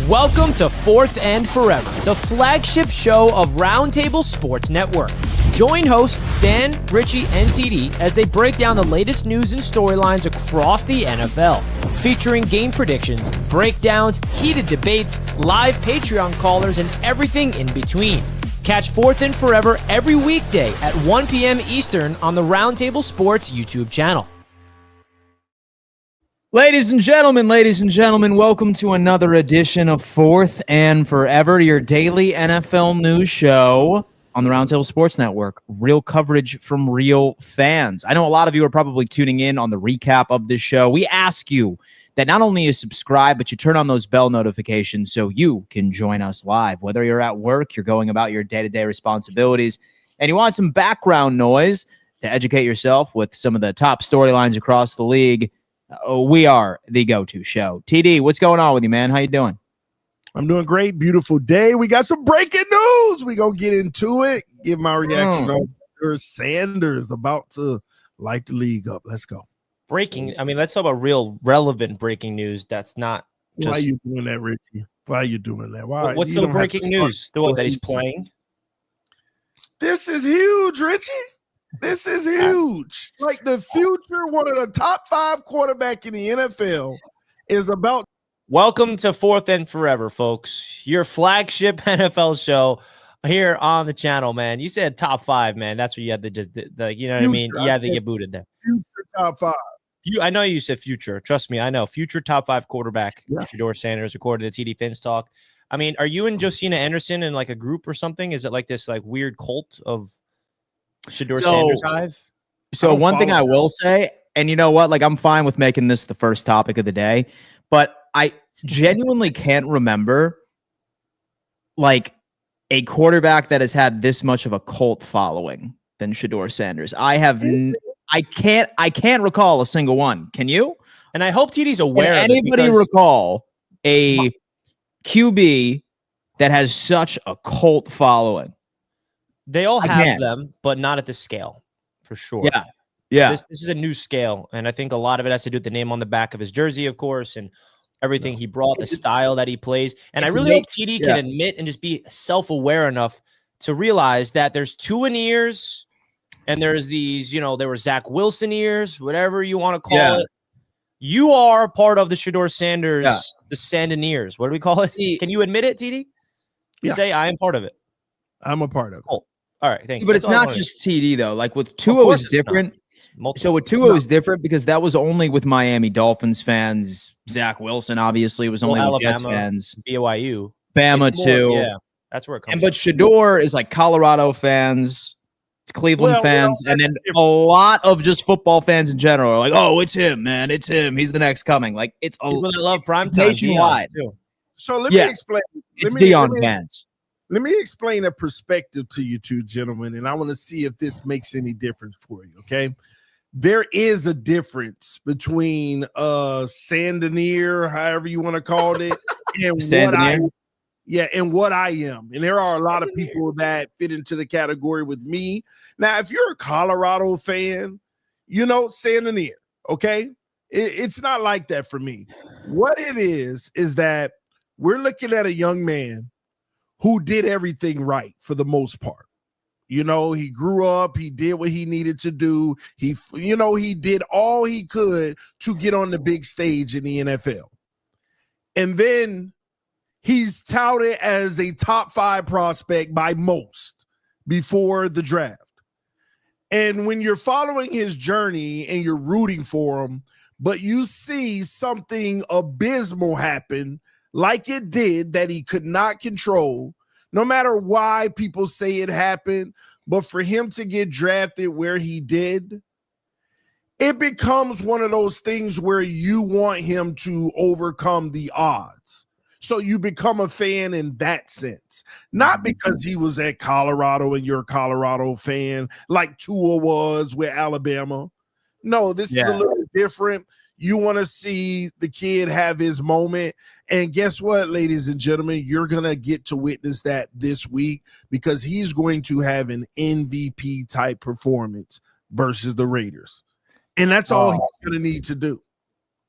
Welcome to Fourth and Forever, the flagship show of Roundtable Sports Network. Join hosts Dan, Richie, and TD as they break down the latest news and storylines across the NFL, featuring game predictions, breakdowns, heated debates, live Patreon callers, and everything in between. Catch Fourth and Forever every weekday at 1 p.m. Eastern on the Roundtable Sports YouTube channel. Ladies and gentlemen, welcome to another edition of Fourth and Forever, your daily NFL news show on the Roundtable Sports Network. Real coverage from real fans. I know a lot of you are probably tuning in on the recap of this show. We ask you that not only you subscribe, but you turn on those bell notifications so you can join us live. Whether you're at work, you're going about your day-to-day responsibilities, and you want some background noise to educate yourself with some of the top storylines across the league, we are the go-to show. TD, what's going on with you, man? How you doing? I'm doing great. Beautiful day. We got some breaking news. We gonna get into it. Give my reaction on Shedeur Sanders about to light the league up. Let's go. Breaking. I mean, let's talk about real relevant breaking news. That's not just... Why are you doing that, Richie? Why are you doing that? Why? What's the breaking news? The one that he's playing? This is huge, Richie. This is huge. Like the future, one of the top 5 quarterback in the NFL is about. Welcome to Fourth and Forever, folks. Your flagship NFL show here on the channel, man. You said top 5, man. That's what you had to just, you know what future, I mean? You had to get booted there. Future top 5. I know you said future. Trust me, I know. Future top 5 quarterback, Shedeur Sanders, according to TD Finns Talk. I mean, are you and Josina Anderson in like a group or something? Is it like this like weird cult of Shedeur Sanders hive? So one thing I will say, and you know what, like I'm fine with making this the first topic of the day, but I genuinely can't remember like a quarterback that has had this much of a cult following than Shedeur Sanders. I can't recall a single one. Can you? And I hope TD's aware of it. Anybody recall a QB that has such a cult following? They all have them, but not at this scale, for sure. Yeah. This is a new scale, and I think a lot of it has to do with the name on the back of his jersey, of course, and everything he brought, the style that he plays. And I really hope TD can admit and just be self-aware enough to realize that there's 2 in ears, and there's these, you know, there were Zach Wilson ears, whatever you want to call it. You are part of the Shedeur Sanders, the Sandineers. What do we call it? Can you admit it, TD? You say, I am part of it. I'm a part of it. Cool. All right, thank you. But it's not just TD, though. Like with Tua, it was different. So with Tua, it was different because that was only with Miami Dolphins fans. Zach Wilson, obviously, was only with Jets fans. BYU. Bama, too. Yeah, that's where it comes But Shedeur is like Colorado fans. It's Cleveland fans. And then a lot of just football fans in general are like, oh, it's him, man. It's him. He's the next coming. Like, it's people that love primetime nationwide. So let me explain. It's Deion fans. Let me explain a perspective to you two gentlemen, and I want to see if this makes any difference for you, okay? There is a difference between Sandineer, however you want to call it, and what I am. And there are a lot of people that fit into the category with me. Now, if you're a Colorado fan, you know Sandineer, okay? It's not like that for me. What it is that we're looking at a young man who did everything right for the most part. You know, he grew up, he did what he needed to do. He did all he could to get on the big stage in the NFL. And then he's touted as a top 5 prospect by most before the draft. And when you're following his journey and you're rooting for him, but you see something abysmal happen like it did that he could not control, no matter why people say it happened, but for him to get drafted where he did, it becomes one of those things where you want him to overcome the odds. So you become a fan in that sense, not because he was at Colorado and you're a Colorado fan like Tua was with Alabama. No, this is a little different. You want to see the kid have his moment. And guess what, ladies and gentlemen? You're going to get to witness that this week because he's going to have an MVP type performance versus the Raiders. And that's all he's going to need to do.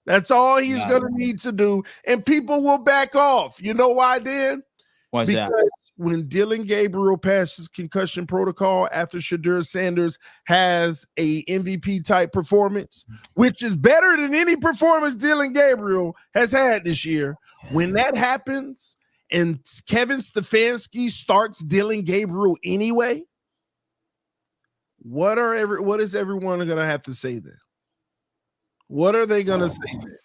That's all he's going to need to do, and people will back off. You know why, Dan? What's that? When Dylan Gabriel passes concussion protocol after Shedeur Sanders has a MVP type performance, which is better than any performance Dylan Gabriel has had this year. When that happens and Kevin Stefanski starts Dylan Gabriel anyway, what is everyone going to have to say then? What are they going to say then?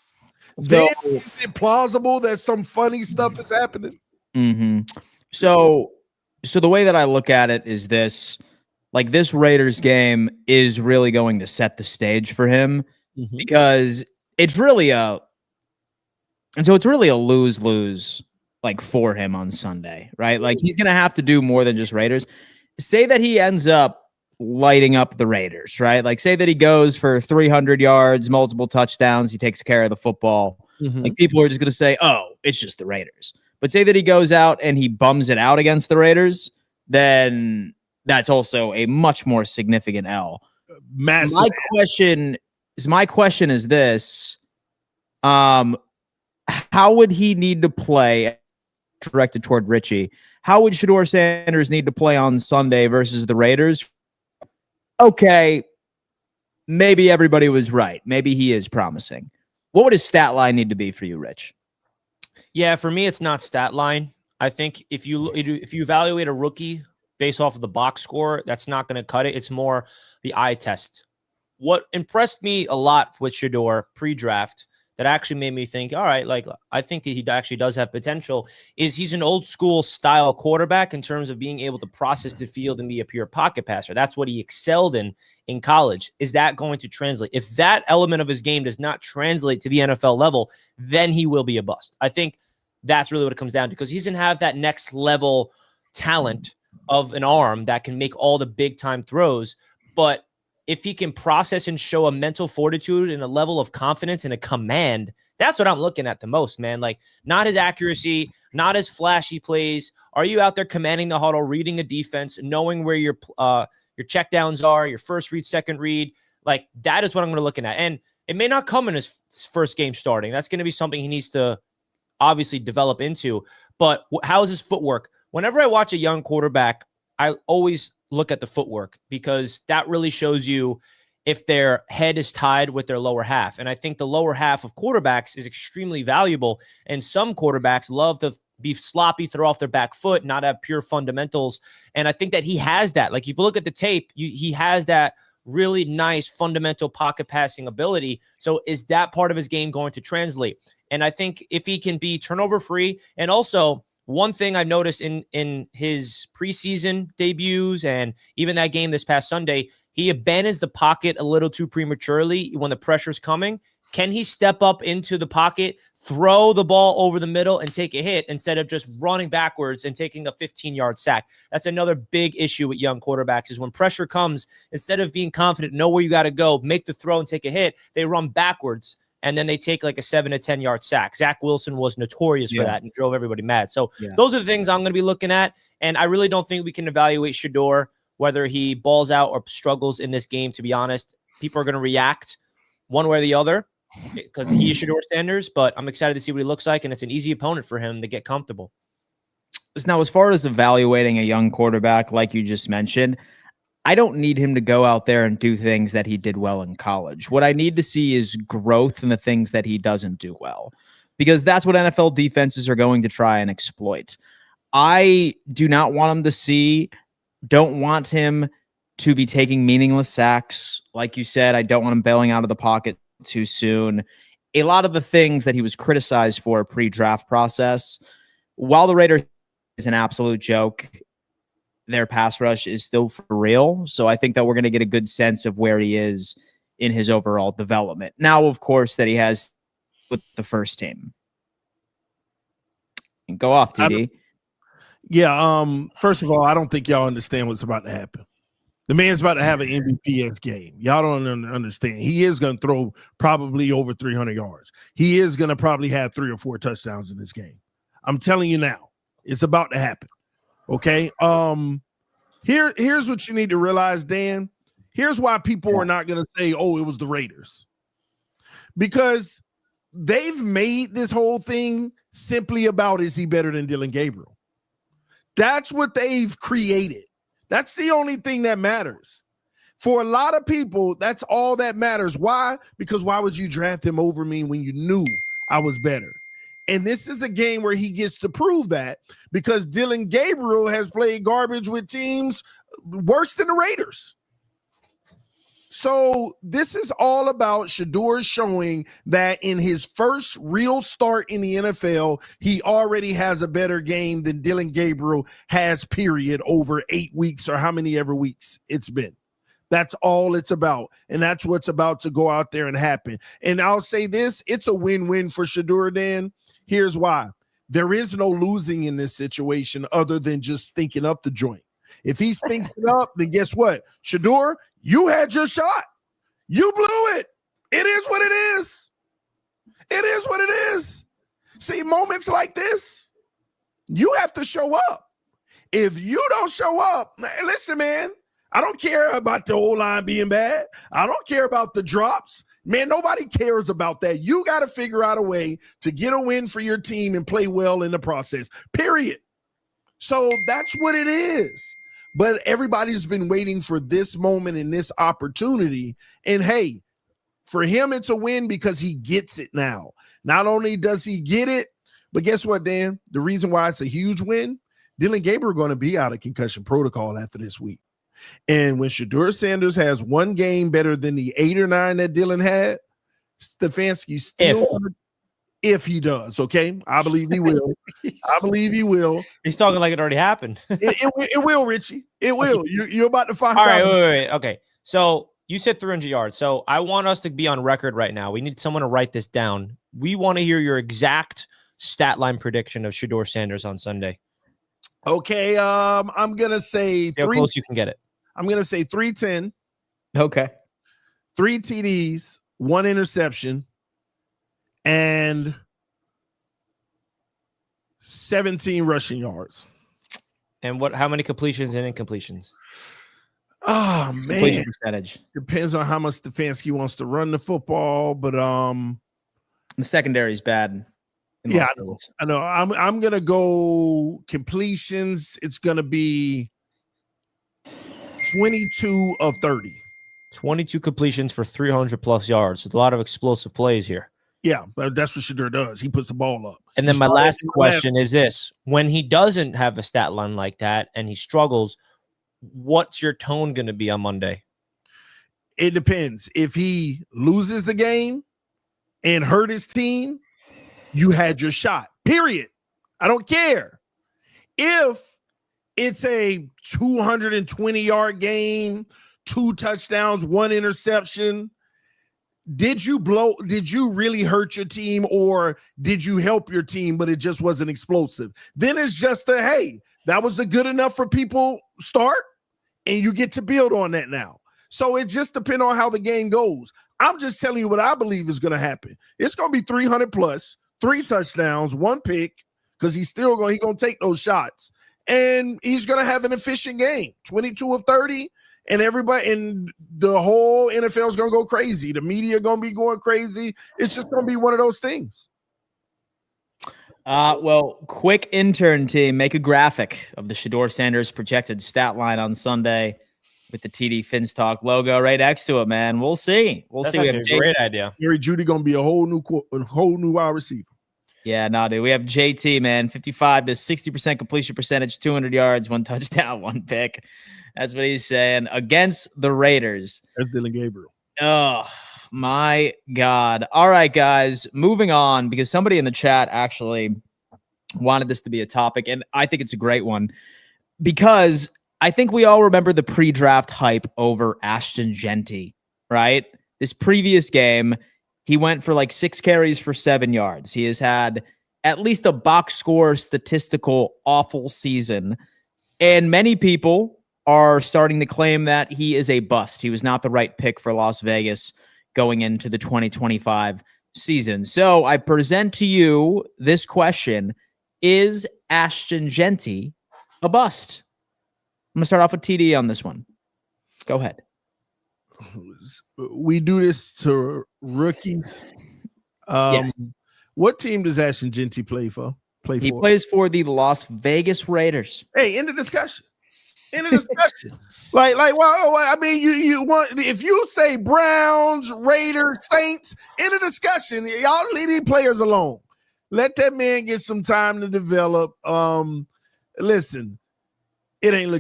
So, is it plausible that some funny stuff is happening? Mm-hmm. So the way that I look at it is this: like, this Raiders game is really going to set the stage for him, because it's really a lose-lose, like, for him on Sunday, right? Like, he's going to have to do more than just Raiders. Say that he ends up lighting up the Raiders, right? Like, say that he goes for 300 yards, multiple touchdowns, he takes care of the football. Like, people are just going to say, oh, it's just the Raiders. But say that he goes out and he bums it out against the Raiders, then that's also a much more significant L. Massive. My question is this: how would he need to play, directed toward Richie? How would Shedeur Sanders need to play on Sunday versus the Raiders? Okay, maybe everybody was right. Maybe he is promising. What would his stat line need to be for you, Rich? Yeah, for me, it's not stat line. I think if you evaluate a rookie based off of the box score, that's not going to cut it. It's more the eye test. What impressed me a lot with Shedeur pre-draft that actually made me think, all right, like, I think that he actually does have potential, is he's an old school style quarterback in terms of being able to process the field and be a pure pocket passer. That's what he excelled in college. Is that going to translate? If that element of his game does not translate to the NFL level, then he will be a bust. I think that's really what it comes down to, because he doesn't have that next level talent of an arm that can make all the big time throws. But if he can process and show a mental fortitude and a level of confidence and a command, that's what I'm looking at the most, man. Like, not his accuracy, not his flashy plays. Are you out there commanding the huddle, reading a defense, knowing where your checkdowns are, your first read, second read? Like, that is what I'm going to look at. And it may not come in his first game starting. That's going to be something he needs to obviously develop into. But how is his footwork? Whenever I watch a young quarterback, I always look at the footwork, because that really shows you if their head is tied with their lower half. And I think the lower half of quarterbacks is extremely valuable. And some quarterbacks love to be sloppy, throw off their back foot, not have pure fundamentals. And I think that he has that. Like, if you look at the tape, he has that really nice fundamental pocket passing ability. So is that part of his game going to translate? And I think if he can be turnover free, and also, one thing I've noticed in his preseason debuts and even that game this past Sunday, he abandons the pocket a little too prematurely when the pressure's coming. Can he step up into the pocket, throw the ball over the middle, and take a hit instead of just running backwards and taking a 15-yard sack? That's another big issue with young quarterbacks, is when pressure comes, instead of being confident, know where you got to go, make the throw and take a hit, they run backwards. And then they take like a 7 to 10 yard sack. Zach Wilson was notorious for that and drove everybody mad. So those are the things I'm going to be looking at. And I really don't think we can evaluate Shedeur, whether he balls out or struggles in this game. To be honest, people are going to react one way or the other because he is Shedeur Sanders. But I'm excited to see what he looks like. And it's an easy opponent for him to get comfortable. Now, as far as evaluating a young quarterback, like you just mentioned, I don't need him to go out there and do things that he did well in college. What I need to see is growth in the things that he doesn't do well, because that's what NFL defenses are going to try and exploit. I do not want him don't want him to be taking meaningless sacks. Like you said, I don't want him bailing out of the pocket too soon. A lot of the things that he was criticized for pre-draft process, while the Raiders is an absolute joke, their pass rush is still for real. So I think that we're going to get a good sense of where he is in his overall development. Now, of course, that he has with the first team. And go off, TD. First of all, I don't think y'all understand what's about to happen. The man's about to have an MVP game. Y'all don't understand. He is going to throw probably over 300 yards. He is going to probably have 3 or 4 touchdowns in this game. I'm telling you now, it's about to happen. Okay. Here's what you need to realize, Dan. Here's why people are not going to say, oh, it was the Raiders. Because they've made this whole thing simply about, is he better than Dylan Gabriel? That's what they've created. That's the only thing that matters. For a lot of people, that's all that matters. Why? Because why would you draft him over me when you knew I was better? And this is a game where he gets to prove that, because Dylan Gabriel has played garbage with teams worse than the Raiders. So this is all about Shedeur showing that in his first real start in the NFL, he already has a better game than Dylan Gabriel has, period, over 8 weeks or how many ever weeks it's been. That's all it's about. And that's what's about to go out there and happen. And I'll say this, it's a win-win for Shedeur, Dan. Here's why. There is no losing in this situation other than just stinking up the joint. If he stinks it up, then guess what? Shedeur, you had your shot. You blew it. It is what it is. It is what it is. See, moments like this, you have to show up. If you don't show up, listen, man, I don't care about the O-line being bad. I don't care about the drops. Man, nobody cares about that. You got to figure out a way to get a win for your team and play well in the process, period. So that's what it is. But everybody's been waiting for this moment and this opportunity. And hey, for him, it's a win because he gets it now. Not only does he get it, but guess what, Dan? The reason why it's a huge win, Dylan Gabriel going to be out of concussion protocol after this week. And when Shedeur Sanders has one game better than the 8 or 9 that Dylan had, Stefanski still, if he does, okay? I believe he will. I believe he will. He's talking like it already happened. It will, Richie. It will. You're about to find out. All right, wait. Okay. So you said 300 yards. So I want us to be on record right now. We need someone to write this down. We want to hear your exact stat line prediction of Shedeur Sanders on Sunday. Okay. I'm going to say how close you can get it. I'm going to say 310. Okay. 3 TDs, 1 interception, and 17 rushing yards. And how many completions and incompletions? Oh, man. Completion percentage. Depends on how much Stefanski wants to run the football, but the secondary is bad. Yeah, I know. I'm going to go completions. It's going to be 22 of 30. 22 completions for 300 plus yards. A lot of explosive plays here. Yeah, but that's what Shedeur does. He puts the ball up. And then my last question is this. When he doesn't have a stat line like that and he struggles, what's your tone going to be on Monday? It depends. If he loses the game and hurt his team, you had your shot, period. I don't care. If it's a 220-yard game, 2 touchdowns, 1 interception, did you really hurt your team, or did you help your team, but it just wasn't explosive? Then it's just hey, that was a good enough for people start, and you get to build on that now. So it just depends on how the game goes. I'm just telling you what I believe is going to happen. It's going to be 300 plus, 3 touchdowns, 1 pick, because he's going to take those shots. And he's going to have an efficient game, 22 of 30, and everybody and the whole NFL is going to go crazy. The media going to be going crazy. It's just going to be one of those things. Well, quick intern team, make a graphic of the Shedeur Sanders projected stat line on Sunday with the TD Finstock logo right next to it, man. We'll see. We'll see. We have a great idea. Jerry Jeudy going to be a whole new wide receiver. Yeah, no, dude. We have JT, man, 55 to 60% completion percentage, 200 yards, 1 touchdown, 1 pick. That's what he's saying against the Raiders. That's Dylan Gabriel. Oh, my God. All right, guys, moving on, because somebody in the chat actually wanted this to be a topic, and I think it's a great one, because I think we all remember the pre-draft hype over Ashton Jeanty, right? This previous game, he went for like 6 carries for 7 yards. He has had at least a box score statistical awful season. And many people are starting to claim that he is a bust. He was not the right pick for Las Vegas going into the 2025 season. So I present to you this question. Is Ashton Jeanty a bust? I'm going to start off with TD on this one. Go ahead. We do this to rookies. Yes. What team does Ashton Jeanty play for? He plays for the Las Vegas Raiders. Hey, end the discussion. End the discussion. Well, I mean, you want, if you say Browns, Raiders, Saints, end the discussion. Y'all leave these players alone. Let that man get some time to develop. Listen, it ain't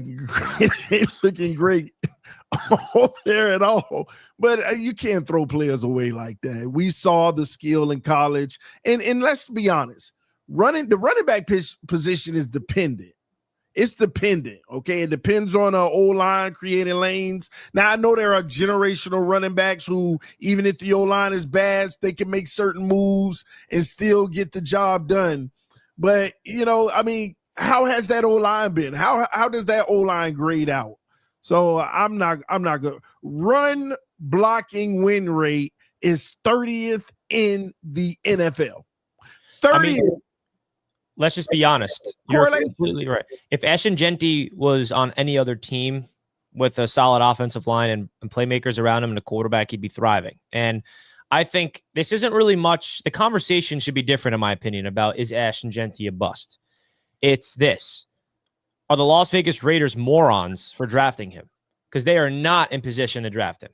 looking great over there at all. But you can't throw players away like that. We saw the skill in college, and let's be honest, the running back position is dependent. It's dependent, okay? It depends on an O-line creating lanes. Now, I know there are generational running backs who, even if the O-line is bad, they can make certain moves and still get the job done. But, I mean, how has that O-line been? How does that O-line grade out? So I'm not good. Run blocking win rate is 30th in the NFL. 30th. Let's just be honest. You're completely right. If Ashton Jeanty was on any other team with a solid offensive line and playmakers around him and a quarterback, he'd be thriving. And I think this isn't really much. The conversation should be different, in my opinion, about is Ashton Jeanty a bust? It's this. Are the Las Vegas Raiders morons for drafting him? Because they are not in position to draft him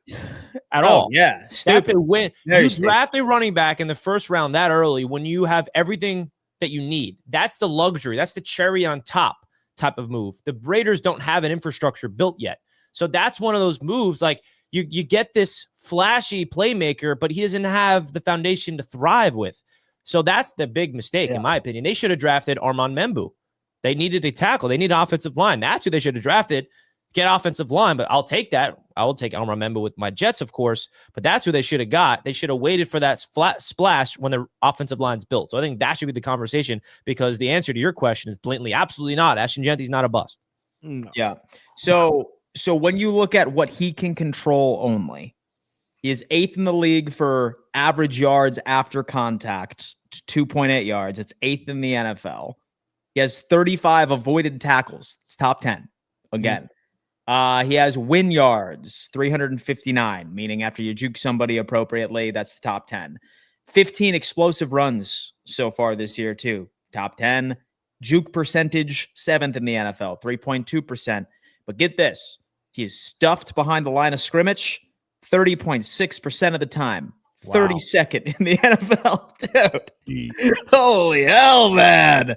at all. Yeah. That's a win. You draft a running back in the first round that early when you have everything that you need. That's the luxury. That's the cherry on top type of move. The Raiders don't have an infrastructure built yet. So that's one of those moves. Like you get this flashy playmaker, but he doesn't have the foundation to thrive with. So that's the big mistake, in my opinion. They should have drafted Armand Membu. They needed a tackle. They need an offensive line. That's who they should have drafted. Get offensive line, but I'll take that. I will take Armand Membu with my Jets, of course, but that's who they should have got. They should have waited for that flat splash when the offensive line's built. So I think that should be the conversation, because the answer to your question is blatantly absolutely not. Ashton Jeanty's not a bust. No. Yeah. So when you look at what he can control only, he is 8th in the league for average yards after contact, 2.8 yards. It's 8th in the NFL. He has 35 avoided tackles. It's top 10 again. He has win yards, 359, meaning after you juke somebody appropriately, that's the top 10. 15 explosive runs so far this year, too. Top 10. Juke percentage, 7th in the NFL, 3.2%. But get this. He is stuffed behind the line of scrimmage 30.6% of the time. Wow. 32nd in the NFL, dude. Holy hell, man.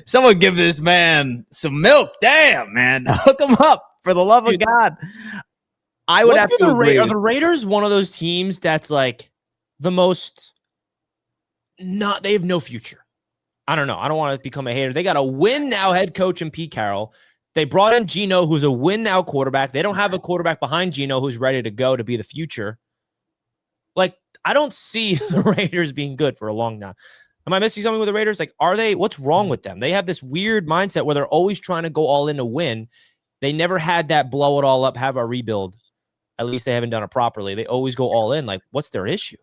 Someone give this man some milk. Damn, man. Hook him up. For the love of God, I would have to agree. Are the Raiders one of those teams that's like the most not? They have no future. I don't know. I don't want to become a hater. They got a win now head coach in Pete Carroll. They brought in Geno, who's a win now quarterback. They don't have a quarterback behind Geno who's ready to go to be the future. Like, I don't see the Raiders being good for a long time. Am I missing something with the Raiders? Like, are they? What's wrong with them? They have this weird mindset where they're always trying to go all in to win. They never had that blow it all up, have a rebuild. At least they haven't done it properly. They always go all in. Like, what's their issue?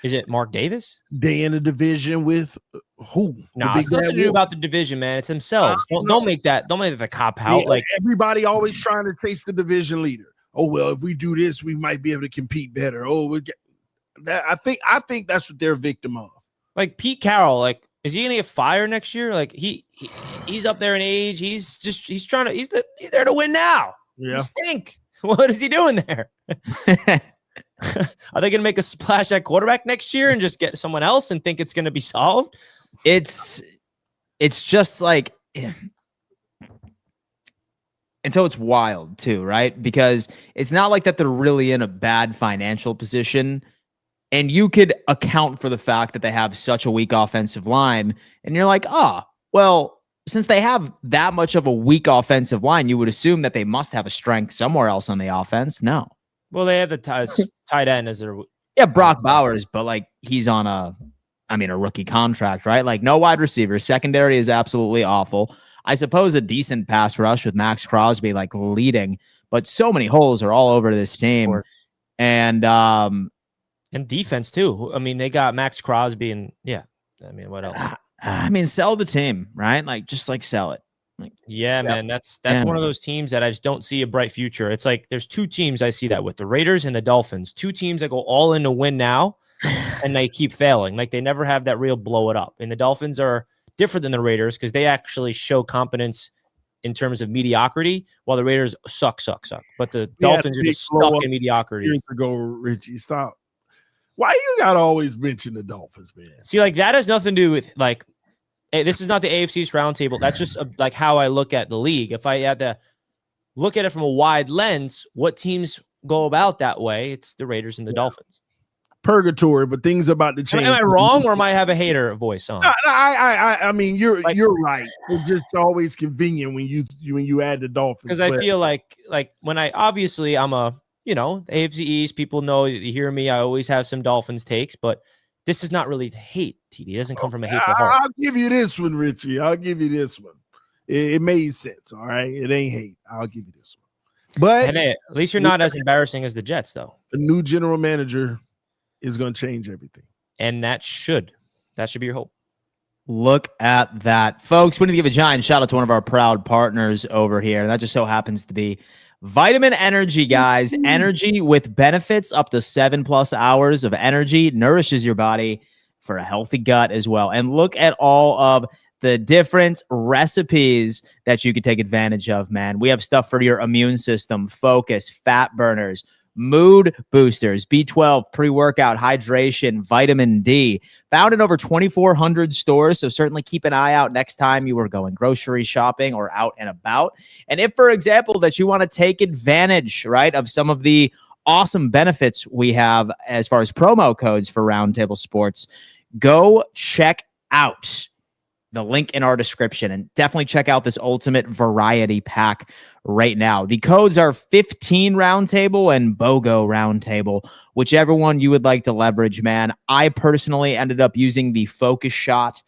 Is it Mark Davis? They in a division with who? No, it's nothing to do about the division, man. It's themselves. Don't make that the cop out. Like everybody always trying to chase the division leader. Oh well, if we do this, we might be able to compete better. I think that's what they're a victim of. Like Pete Carroll, like, is he gonna get fired next year? Like he's up there in age. He's there to win now. Yeah. He stink. What is he doing there? Are they gonna make a splash at quarterback next year and just get someone else and think it's gonna be solved? It's just like, and so it's wild too, right? Because it's not like that they're really in a bad financial position. And you could account for the fact that they have such a weak offensive line. And you're like, well, since they have that much of a weak offensive line, you would assume that they must have a strength somewhere else on the offense. No. Well, they have the tight end as their... Yeah, Brock Bowers, but like he's on a rookie contract, right? Like no wide receiver. Secondary is absolutely awful. I suppose a decent pass rush with Max Crosby like leading, but so many holes are all over this team. And defense too. I mean, they got Max Crosby and what else? Sell the team, right? Like just like sell it. Like, man, that's one of those teams that I just don't see a bright future. It's like there's two teams I see that with, the Raiders and the Dolphins. Two teams that go all in to win now, and they keep failing. Like, they never have that real blow it up. And the Dolphins are different than the Raiders because they actually show competence in terms of mediocrity, while the Raiders suck. But the Dolphins are just stuck in mediocrity. Years ago, Richie, stop. Why you gotta always mention the Dolphins, man? See, like, that has nothing to do with, like, hey, this is not the AFC's roundtable. That's just like how I look at the league. If I had to look at it from a wide lens, what teams go about that way? It's the Raiders and the Dolphins. Purgatory, but things about to change. Am I wrong, or am I have a hater voice on? No, I mean, you're right. It's just always convenient when you add the Dolphins. Because I feel like when I'm a, the AFC East, people know, you hear me, I always have some Dolphins takes, but this is not really hate, TD. It doesn't come from a hateful heart. I'll give you this one, Richie. I'll give you this one. It made sense, all right? It ain't hate. I'll give you this one. But hey, at least you're not as embarrassing as the Jets, though. A new general manager is going to change everything. And that should be your hope. Look at that. Folks, we need to give a giant shout out to one of our proud partners over here. And that just so happens to be Vitamin Energy, guys. Energy with benefits up to 7+ hours of energy nourishes your body for a healthy gut as well. And look at all of the different recipes that you could take advantage of, man. We have stuff for your immune system, focus, fat burners, mood boosters, B12, pre-workout, hydration, vitamin D, found in over 2,400 stores. So certainly keep an eye out next time you are going grocery shopping or out and about. And if, for example, that you want to take advantage, right, of some of the awesome benefits we have as far as promo codes for Roundtable Sports, go check out the link in our description and definitely check out this ultimate variety pack right now. The codes are 15 Roundtable and BOGO Roundtable, whichever one you would like to leverage, man. I personally ended up using the Focus Shot.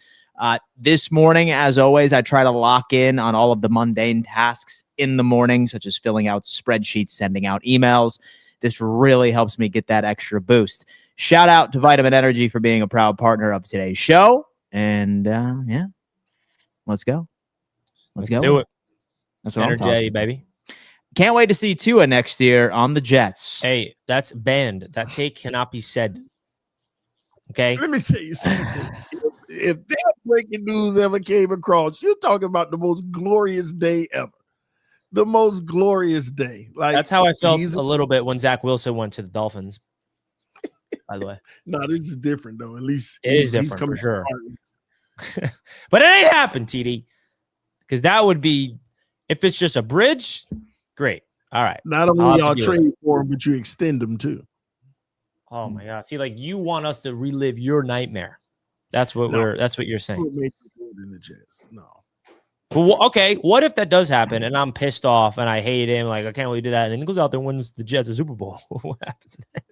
This morning, as always, I try to lock in on all of the mundane tasks in the morning, such as filling out spreadsheets, sending out emails. This really helps me get that extra boost. Shout out to Vitamin Energy for being a proud partner of today's show. And yeah, let's go. Let's go. Do it. That's what Energy, I'm talking. baby. Can't wait to see Tua next year on the Jets. Hey, that's banned. That take cannot be said. Okay. Let me tell you something. If that breaking news ever came across, you're talking about the most glorious day ever. The most glorious day. Like, that's how I felt a little bit when Zach Wilson went to the Dolphins. By the way, no, this is different though. At least it is different for sure. But it ain't happened, TD, because that would be, if it's just a bridge, great. All right. Not only y'all trade for them, but you extend them too. Oh my God! See, like, you want us to relive your nightmare. That's what you're saying. In the Jets. No. Well, okay. What if that does happen and I'm pissed off and I hate him? Like, I can't really do that. And then he goes out there and wins the Jets a Super Bowl. What happens then?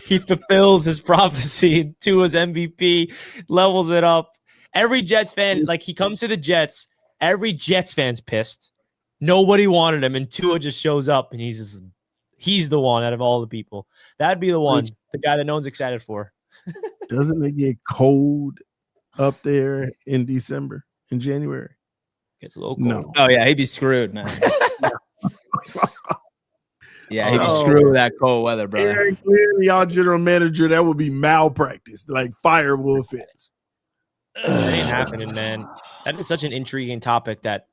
He fulfills his prophecy. Tua's MVP, levels it up. Every Jets fan, like, he comes to the Jets, every Jets fan's pissed. Nobody wanted him, and Tua just shows up, and he's the one out of all the people. That'd be the one, the guy that no one's excited for. Doesn't it get cold up there in December, in January? Gets a little cold. No. Oh yeah, he'd be screwed, man. Yeah, he'd be screwed with that cold weather, bro. Clearly, y'all general manager, that would be malpractice, like fireable offense. That ain't happening, man. That is such an intriguing topic that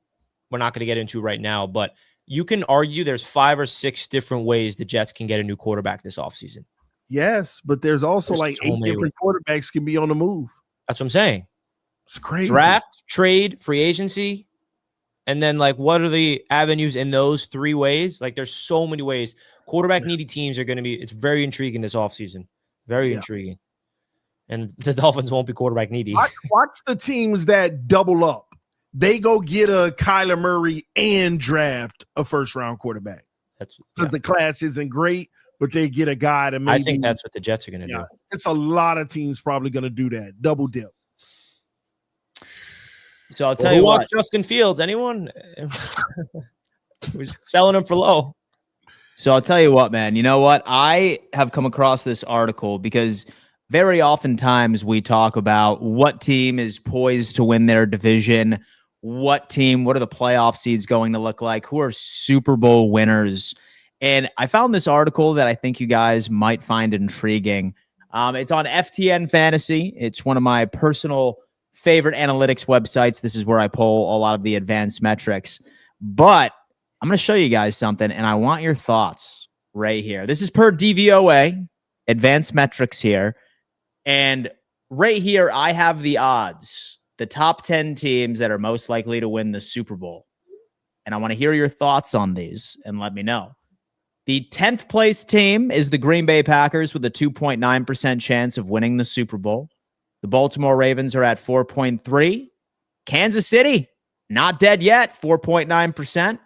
we're not going to get into right now, but you can argue there's 5 or 6 different ways the Jets can get a new quarterback this offseason. Yes, but there's also like 8 different quarterbacks can be on the move. That's what I'm saying. It's crazy. Draft, trade, free agency. And then, like, what are the avenues in those 3 ways? Like, there's so many ways. Quarterback needy teams are going to be, it's very intriguing this offseason. Very intriguing. And the Dolphins won't be quarterback needy. Watch the teams that double up. They go get a Kyler Murray and draft a first-round quarterback. That's because the class isn't great, but they get a guy to maybe. I think that's what the Jets are going to do. It's a lot of teams probably going to do that. Double dip. So I'll tell you what. Justin Fields? Anyone? Who's selling him for low? So I'll tell you what, man. You know what? I have come across this article because very oftentimes we talk about what team is poised to win their division, what are the playoff seeds going to look like, who are Super Bowl winners. And I found this article that I think you guys might find intriguing. It's on FTN Fantasy. It's one of my personal favorite analytics websites. This is where I pull a lot of the advanced metrics. But I'm going to show you guys something, and I want your thoughts right here. This is per DVOA, advanced metrics here. And right here, I have the odds, the top 10 teams that are most likely to win the Super Bowl. And I want to hear your thoughts on these and let me know. The 10th place team is the Green Bay Packers with a 2.9% chance of winning the Super Bowl. The Baltimore Ravens are at 4.3%. Kansas City, not dead yet, 4.9%.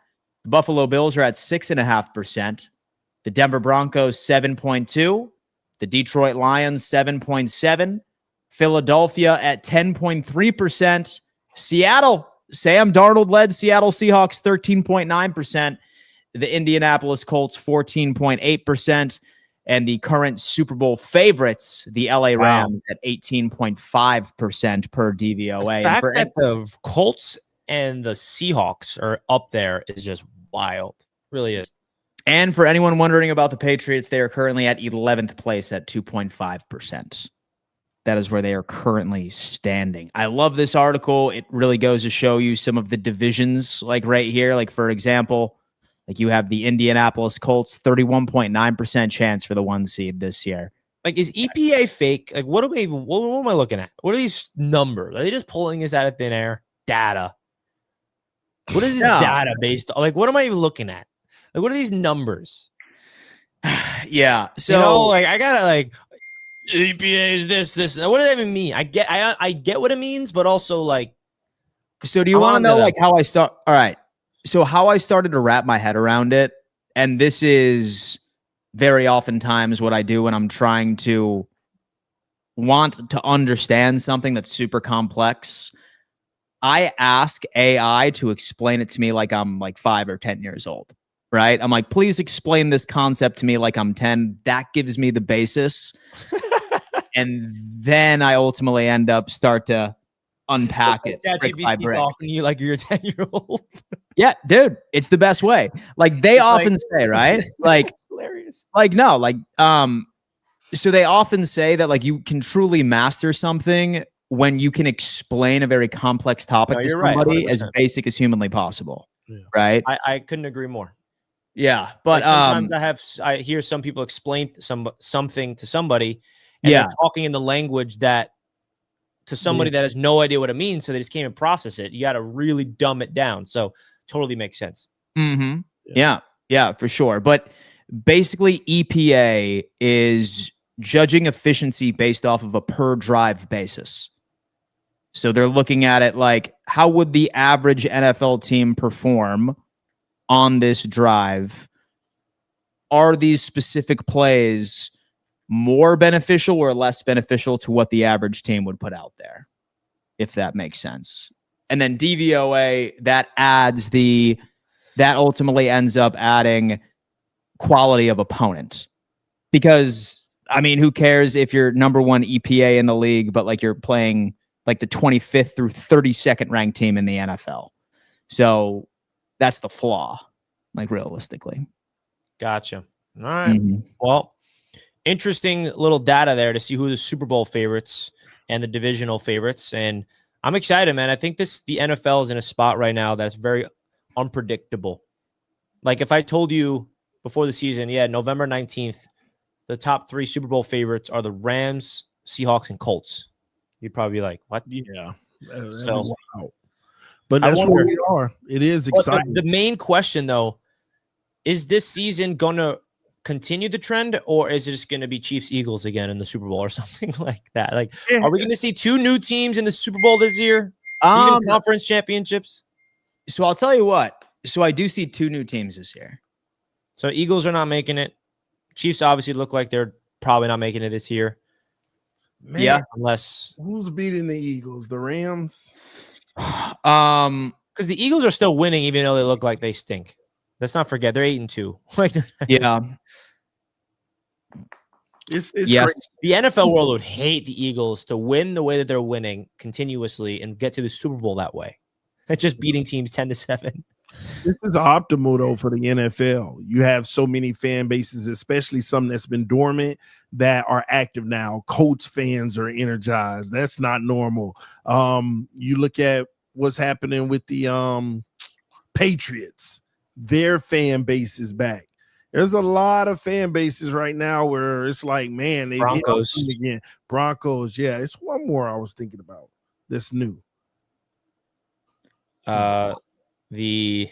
The Buffalo Bills are at 6.5%. The Denver Broncos, 7.2%. The Detroit Lions, 7.7%. Philadelphia at 10.3%. Seattle, Sam Darnold-led Seattle Seahawks, 13.9%. The Indianapolis Colts, 14.8%. And the current Super Bowl favorites, the LA Rams, at 18.5% per DVOA. The fact that the Colts and the Seahawks are up there is just wild. Really is. And for anyone wondering about the Patriots, they are currently at 11th place at 2.5%. That is where they are currently standing. I love this article. It really goes to show you some of the divisions, like right here. Like, for example, like you have the Indianapolis Colts, 31.9% chance for the 1 seed this year. Like, is EPA fake? Like, what am I looking at? What are these numbers? Are they just pulling this out of thin air? Data. What is this data based on? Like, what am I even looking at? Like, what are these numbers? Yeah. So, you know, like, I gotta, like, EPA is this. What does that even mean? I get what it means, but also, like, so do you want to know, like, how I start? All right. So how I started to wrap my head around it, and this is very oftentimes what I do when I'm trying to want to understand something that's super complex. I ask AI to explain it to me like I'm like 5 or 10 years old, right? I'm like, please explain this concept to me like I'm 10. That gives me the basis. And then I ultimately start to unpack it. ChatGPT talking to you like you're a 10-year-old. Yeah, dude, it's the best way. Like they often say, right? Like, it's hilarious. Like, no, like, so they often say that like you can truly master something when you can explain a very complex topic to somebody as basic as humanly possible. Yeah. Right? I couldn't agree more. Yeah, but like sometimes I hear some people explain something to somebody, and they're talking in the language that to somebody that has no idea what it means, so they just can't even process it. You got to really dumb it down. So totally makes sense. Mm-hmm. Yeah, for sure. But basically, EPA is judging efficiency based off of a per drive basis. So they're looking at it like, how would the average NFL team perform on this drive? Are these specific plays more beneficial or less beneficial to what the average team would put out there, if that makes sense? And then DVOA, that ultimately ends up adding quality of opponent. Because, I mean, who cares if you're number 1 EPA in the league, but like you're playing like the 25th through 32nd ranked team in the NFL. So that's the flaw, like realistically. Gotcha. All right. Well, interesting little data there to see who the Super Bowl favorites and the divisional favorites. And I'm excited, man. I think the NFL is in a spot right now that's very unpredictable. Like if I told you before the season, November 19th, the top 3 Super Bowl favorites are the Rams, Seahawks, and Colts, you'd probably be like, what? Yeah. So, wow. But that's where we are. It is exciting. The main question, though, is this season going to continue the trend, or is it just going to be Chiefs-Eagles again in the Super Bowl or something like that? Like, are we going to see 2 new teams in the Super Bowl this year? Even conference championships? So I'll tell you what. So I do see 2 new teams this year. So Eagles are not making it. Chiefs obviously look like they're probably not making it this year. Man, unless who's beating the Eagles? The Rams? Because the Eagles are still winning, even though they look like they stink. Let's not forget they're 8-2. Yeah. It's yes. crazy. The NFL world would hate the Eagles to win the way that they're winning continuously and get to the Super Bowl that way. It's just beating teams 10-7. This is optimal though for the NFL. You have so many fan bases, especially some that's been dormant, that are active now. Colts fans are energized. That's not normal. You look at what's happening with the Patriots. Their fan base is back. There's a lot of fan bases right now where it's like, man, they Broncos again. Broncos, yeah. It's one more I was thinking about that's new. The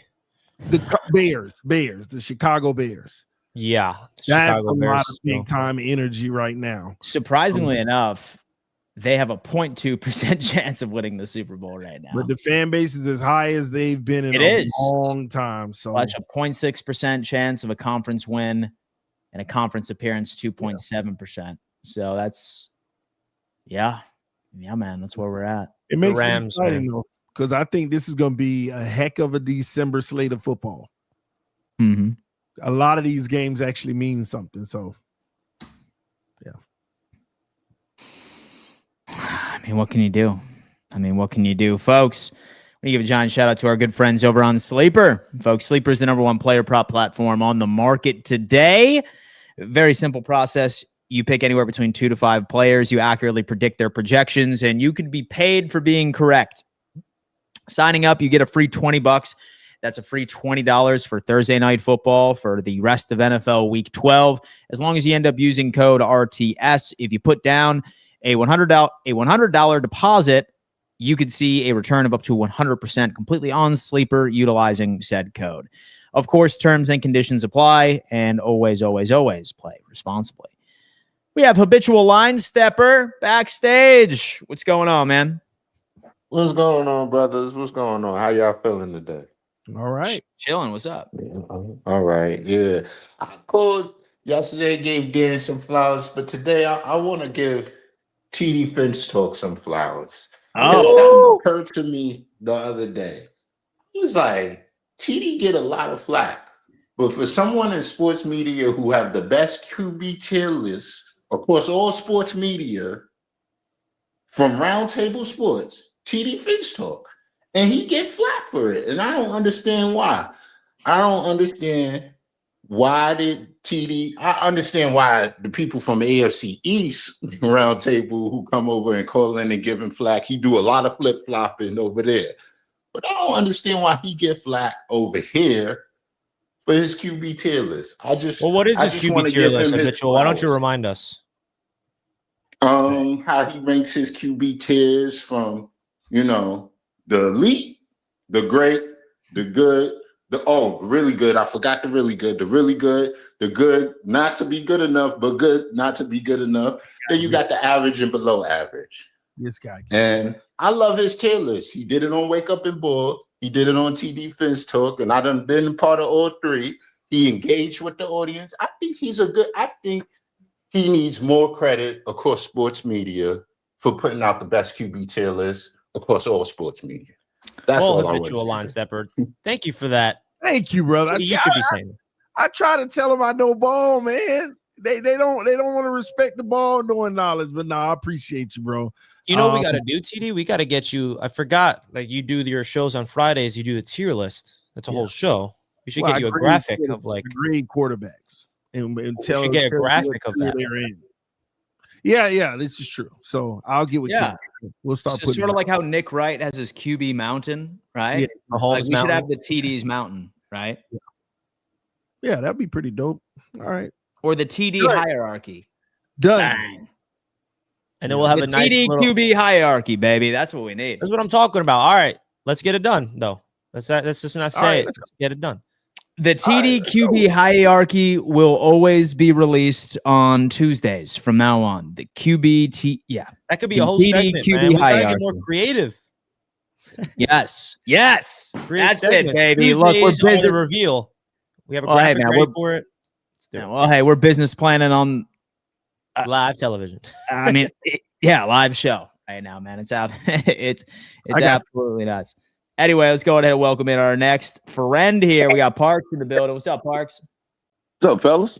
Bears, the Chicago Bears. Yeah, That's Chicago a Bears, lot of big time energy right now. Surprisingly enough, they have a 0.2% chance of winning the Super Bowl right now. But the fan base is as high as they've been in a long time. So watch a 0.6% chance of a conference win and a conference appearance, 2.7%. So that's yeah, man. That's where we're at. It makes the it Rams, exciting though, because I think this is going to be a heck of a December slate of football. Mm-hmm. A lot of these games actually mean something. So, yeah. I mean, what can you do? Folks? We give a giant shout out to our good friends over on Sleeper. Folks, Sleeper is the #1 player prop platform on the market today. Very simple process. You pick anywhere between 2 to 5 players. You accurately predict their projections, and you could be paid for being correct. Signing up, you get a free $20. That's a free $20 for Thursday Night Football for the rest of NFL Week 12, as long as you end up using code RTS. If you put down a $100 deposit, you could see a return of up to 100% completely on Sleeper utilizing said code. Of course, terms and conditions apply, and always, always, always play responsibly. We have habitual line stepper backstage. What's going on, man? What's going on, brothers? What's going on? How y'all feeling today? All right. Chilling. What's up? All right. Yeah. I called yesterday, gave Dan some flowers, but today I want to give TD Finch Talk some flowers. Oh, something occurred to me the other day. It was like, TD get a lot of flack, but for someone in sports media who have the best QB tier list across all sports media from Roundtable Sports, TD Finch Talk, and he get flack for it, and I don't understand why. I understand why the people from AFC East Roundtable who come over and call in and give him flack. He do a lot of flip-flopping over there. But I don't understand why he get flack over here for his QB tier list. What is his QB tier list, Habitual? Why don't you remind us? How he ranks his QB tiers from, the elite, the great, the good, really good. I forgot the really good, the good, not to be good enough, but good, not to be good enough. Then you got the average and below average. This guy. And I love his tier list. He did it on Wake Up and Ball. He did it on TD Finch Talk, and I done been part of all three. He engaged with the audience. I think I think he needs more credit across sports media for putting out the best QB tier list across all sports media. That's all I want to line stepper. Thank you for that. Thank you, brother. You should be saying. I try to tell them I know ball, man. They don't want to respect the ball knowing knowledge, but no, I appreciate you, bro. You know what we got to do, TD? We got to get you. I forgot, like you do your shows on Fridays. You do a tier list. That's a whole show. We should get you a graphic of like grade quarterbacks and tell. We should get a graphic of that. Yeah, this is true. So I'll get with you. We'll start. So sort of like how Nick Wright has his QB mountain, right? Yeah, like we should have the TD's mountain, right? Yeah, that'd be pretty dope. All right. Or the TD hierarchy. Done. Bang. And then we'll have a nice TD QB hierarchy, baby. That's what we need. That's what I'm talking about. All right, let's get it done, though. Let's just not say it. Let's get it done. The TD QB hierarchy will always be released on Tuesdays from now on. The that could be a whole segment, man. We gotta get more creative. Yes. That's it, baby. Tuesdays, look, we're busy. Reveal. We have a graphic ready for it. Well, hey, we're business planning on live television. I mean, live show right now, man. It's out. it's absolutely nuts. Anyway, let's go ahead and welcome in our next friend here. We got Parks in the building. What's up, Parks? What's up, fellas?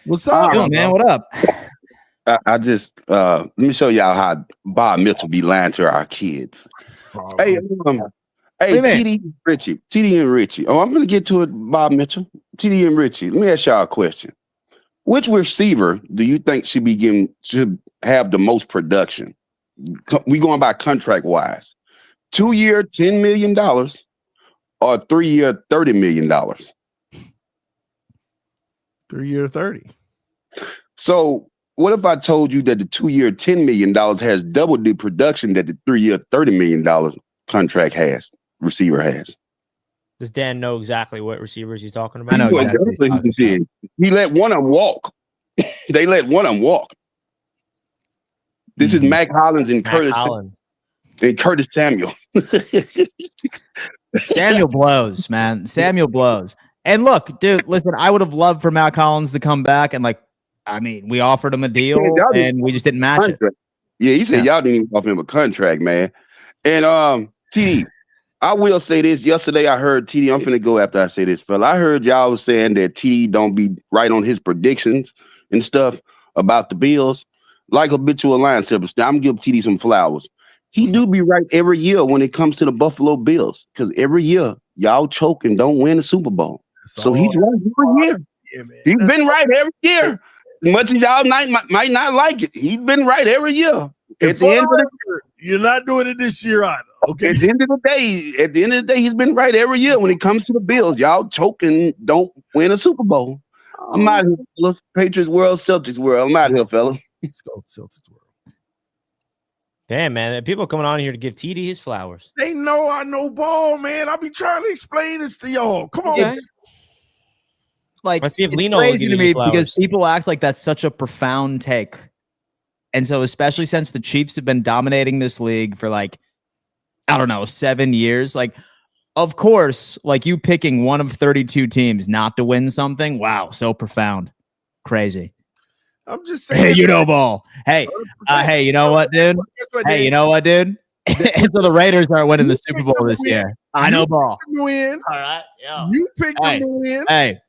What's up, man? What up? I just let me show y'all how Bob Mitchell be lying to our kids. Hey, Hey, TD and Richie. Oh, I'm going to get to it, Bob Mitchell. TD and Richie. Let me ask y'all a question. Which receiver do you think should have the most production? We going by contract wise. 2-year, $10 million or 3-year, $30 million? 3-year, 30. So what if I told you that the 2-year, $10 million has double the production that the 3-year, $30 million contract receiver has? Does Dan know exactly what receivers he's talking about? I know exactly. He let one of them walk. They let one of them walk. This is Mac Hollins and Curtis Samuel. Samuel blows, man. Samuel blows. And look, dude, listen, I would have loved for Mac Hollins to come back and we offered him a deal and we just didn't match it. Yeah, he said y'all didn't even offer him a contract, man. And TD, I will say this. Yesterday I heard TD, I'm finna go after I say this, fella. I heard y'all was saying that TD don't be right on his predictions and stuff about the Bills. Like habitual Lions service. Now I'm gonna give TD some flowers. He do be right every year when it comes to the Buffalo Bills, because every year y'all choke and don't win the Super Bowl. So he's right every year. Yeah, he's been right every year. As much as y'all might not like it, he's been right every year. At the end of the year, you're not doing it this year either. Okay. At the end of the day, he's been right every year when it comes to the Bills. Y'all choke and don't win a Super Bowl. I'm out here, fellas. Patriots world, Celtics world. I'm out here, fella. Let's go, Celtics world. Damn, man. People coming on here to give TD his flowers. They know I know ball, man. I be trying to explain this to y'all. Come on. Okay. Let's see if Lino will give to me flowers. Because people act like that's such a profound take. And so, especially since the Chiefs have been dominating this league for 7 years, of course, you picking one of 32 teams not to win something. Wow. So profound. Crazy. I'm just saying. Hey, you know ball. Hey, hey, you know what, dude? Hey, you know what, dude? So the Raiders aren't winning the Super Bowl this year. I know ball. Win. All right. Yeah. You picked them to win. Hey.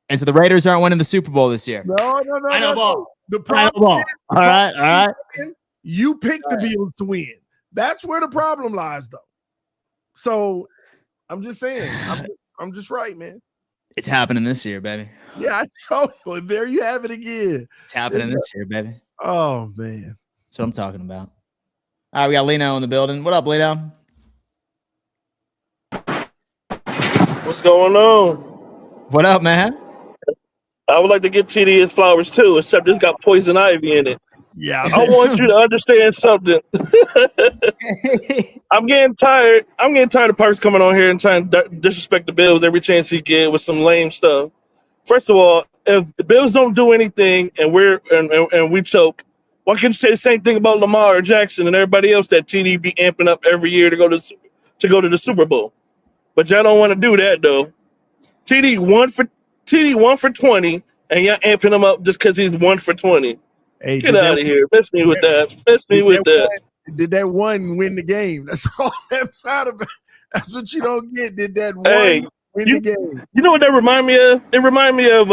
And so the Raiders aren't winning the Super Bowl this year. No. I know ball. The problem. All right. You picked the Bills to win. That's where the problem lies, though. So I'm just saying. I'm just right, man. It's happening this year, baby. Yeah, I know. Well, there you have it again. It's happening this year, baby. Oh, man. That's what I'm talking about. All right, we got Lino in the building. What up, Lino? What's going on? What up, man? I would like to give TD his flowers too, except it's got poison ivy in it. Yeah. I want you to understand something. I'm getting tired of Parks coming on here and trying to disrespect the Bills every chance he get with some lame stuff. First of all, if the Bills don't do anything and we choke, why can't you say the same thing about Lamar or Jackson and everybody else that TD be amping up every year to go to the Super Bowl? But y'all don't want to do that though. TD 1 for 20, and y'all amping him up just because he's 1 for 20. Hey, get out of here. Miss me with that. Did that one win the game? That's all that matters. That's what you don't get. Did that one win the game? You know what that remind me of? It remind me of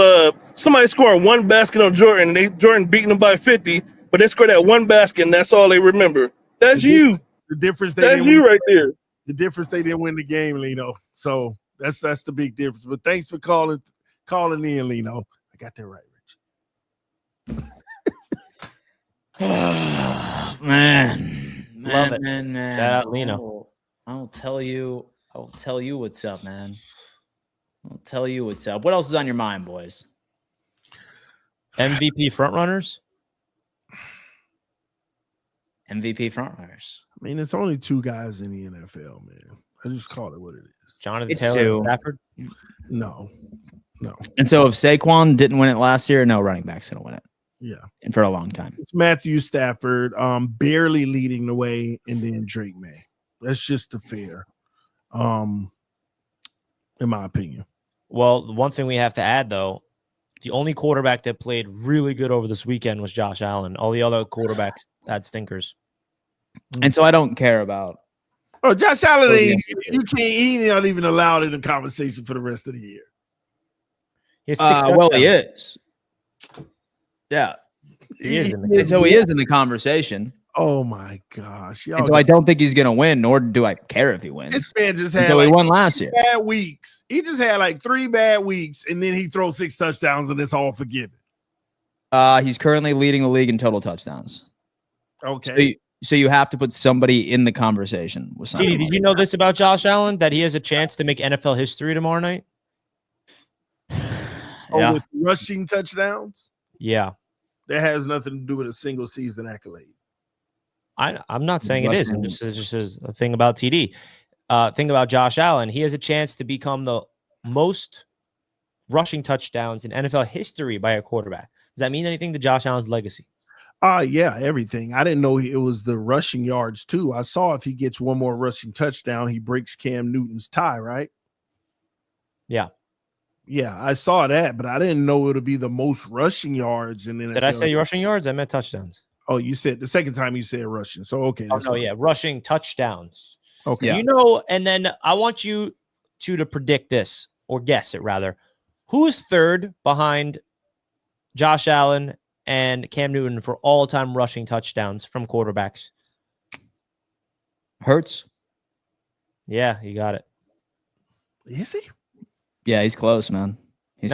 somebody scoring one basket on Jordan. Jordan beating them by 50, but they scored that one basket, and that's all they remember. That's you. The difference. That's you right there. The difference, they didn't win the game, Lino. So that's the big difference. But thanks for calling in, Lino. I got that right, Rich. Man. Love it. Man. Shout out Lino. I'll tell you what's up, man. I'll tell you what's up. What else is on your mind, boys? MVP frontrunners? MVP frontrunners. I mean, it's only 2 guys in the NFL, man. I just call it what it is. Jonathan Taylor and Stafford? No. And so if Saquon didn't win it last year, no running back's going to win it. Yeah. And for a long time. It's Matthew Stafford barely leading the way, and then Drake May. That's just the fair, in my opinion. Well, the one thing we have to add, though, the only quarterback that played really good over this weekend was Josh Allen. All the other quarterbacks had stinkers. And so I don't care about. Oh, Josh Allen, he's not even allowed in the conversation for the rest of the year. He has 6 well, he is. Yeah. He is in the and so he is in the conversation. Oh my gosh! And so I don't think he's gonna win, nor do I care if he wins. This man just had until he won last year. Bad weeks. He just had like 3 bad weeks, and then he throws 6 touchdowns, and it's all forgiven. He's currently leading the league in total touchdowns. Okay. So you have to put somebody in the conversation with somebody. Did you know this about Josh Allen, that he has a chance to make NFL history tomorrow night? Yeah. With rushing touchdowns? Yeah. That has nothing to do with a single season accolade. I'm not saying it is. It's just a thing about TD. Thing about Josh Allen, he has a chance to become the most rushing touchdowns in NFL history by a quarterback. Does that mean anything to Josh Allen's legacy? Yeah, everything. I didn't know it was the rushing yards too. I saw if he gets one more rushing touchdown, he breaks Cam Newton's tie, right? Yeah. Yeah, I saw that, but I didn't know it would be the most rushing yards in NFL. Did I say rushing yards? I meant touchdowns. Oh, you said the second time you said rushing. So okay. Oh, no, yeah, rushing touchdowns. Okay. Yeah. You know, and then I want you to predict this, or guess it rather. Who's third behind Josh Allen and Cam Newton for all-time rushing touchdowns from quarterbacks? Hurts. Yeah, you got it. Is he? Yeah, he's close, man. He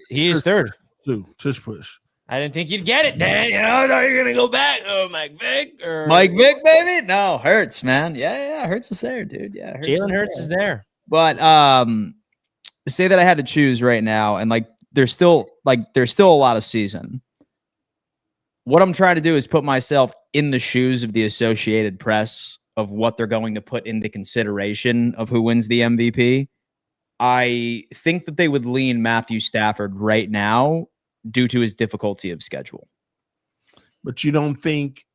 is third. Tush push. I didn't think you'd get it, Dan. You know, I thought you were gonna go back. Oh, Mike Vick or Mike Vick, baby. No, Hurts, man. Yeah, Hurts is there, dude. Yeah, Jalen Hurts is there. But say that I had to choose right now, and there's still a lot of season. What I'm trying to do is put myself in the shoes of the Associated Press of what they're going to put into consideration of who wins the MVP. I think that they would lean Matthew Stafford right now due to his difficulty of schedule. But you don't think?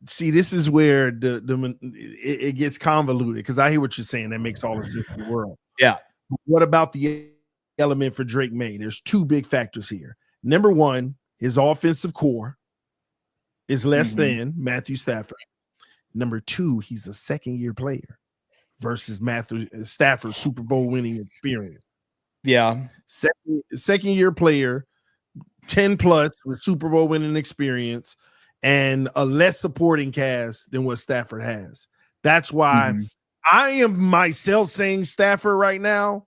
See, this is where it gets convoluted, because I hear what you're saying. That makes all the sense in the world. Yeah. What about the element for Drake May? There's 2 big factors here. Number one, his offensive core is less than Matthew Stafford. Number 2, he's a second-year player versus Matthew Stafford's Super Bowl winning experience. Yeah. Second-year player, 10 plus with Super Bowl winning experience, and a less supporting cast than what Stafford has. That's why I am myself saying Stafford right now,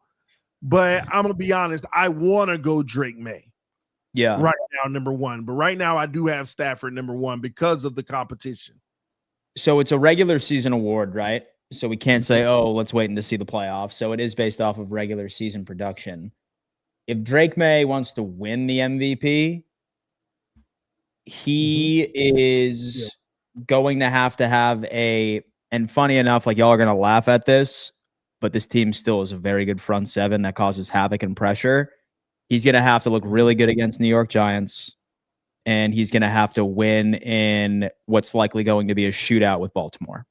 but I'm gonna be honest, I want to go Drake May. Yeah. Right now, number 1. But right now I do have Stafford number 1 because of the competition. So it's a regular season award, right? So we can't say, oh, let's wait to see the playoffs. So it is based off of regular season production. If Drake May wants to win the MVP, he is going to have and funny enough, y'all are going to laugh at this, but this team still is a very good front seven that causes havoc and pressure. He's going to have to look really good against New York Giants, and he's going to have to win in what's likely going to be a shootout with Baltimore.